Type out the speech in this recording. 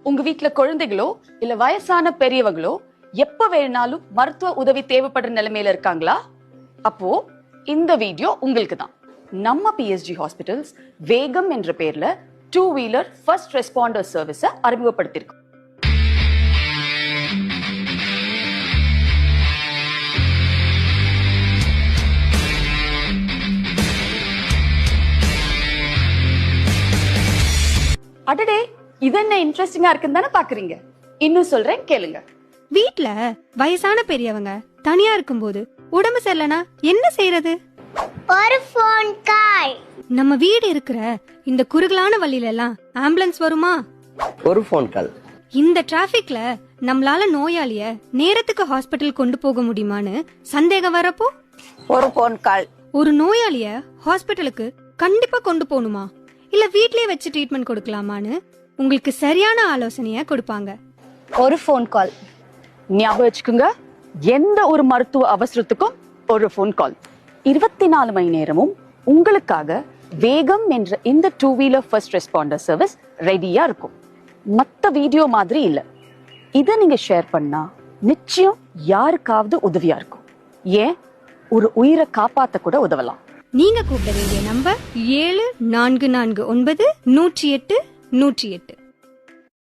உங்க வீட்ல குழந்தைகளோ இல்ல வயசான பெரியவங்களோ எப்ப வேணாலும் மருத்துவ உதவி தேவைப்படுற நிலைமையில இருக்காங்களா? அப்போ இந்த வீடியோ உங்களுக்கு தான். நம்ம பிஎஸ்ஜி ஹாஸ்பிட்டல்ஸ் வேகம் என்ற பேர்ல 2-வீலர் ஃபர்ஸ்ட் ரெஸ்பாண்டர் சர்வீஸை அறிமுகப்படுத்தியிருக்கோம். அடடே, இது என்ன இன்ட்ரெஸ்டிங்கா இருக்குன்னு தானே பாக்குறீங்க? இன்னும் சொல்றேன் கேளுங்க. வீட்ல வயசான பெரியவங்க தனியா இருக்கும்போது உடம்பு சரியில்லைனா என்ன செய்யறது? ஒரு ஃபோன் கால். நம்ம வீடு இருக்கிற இந்த குறுகலான வழியில எல்லாம் ஆம்புலன்ஸ் வருமா? ஒரு ஃபோன் கால். இந்த டிராபிக்ல நம்மளால நோயாளிய நேரத்துக்கு ஹாஸ்பிட்டல் கொண்டு போக முடியுமான்னு சந்தேகம் வரப்போ ஒரு ஃபோன் கால். ஒரு நோயாளிய ஹாஸ்பிட்டலுக்கு கண்டிப்பா கொண்டு போகணுமா இல்ல வீட்லயே வச்சு ட்ரீட்மெண்ட் கொடுக்கலாமான்னு உங்களுக்கு சரியான ஆலோசனைய கொடுப்பாங்க. ஒரு ஃபோன் கால். ஞாபகம் வச்சுக்கோங்க, எந்த ஒரு மருத்துவ அவசரத்துக்கும் ஒரு ஃபோன் கால். 24 மணி நேரமும் உங்களுக்காக வேகம் என்ற இந்த 2-வீலர் ஃபர்ஸ்ட் ரெஸ்பாண்டர் சர்வீஸ் ரெடியா இருக்கும். மத்த வீடியோ மாதிரி இல்ல. இதை நீங்க ஷேர் பண்ணா நிச்சயம் யாருக்காவது உதவியா இருக்கும். ஏன், ஒரு உயிரை காப்பாத்த கூட உதவலாம். நீங்க கூப்பிட வேண்டிய நம்பர் 7449 108 108.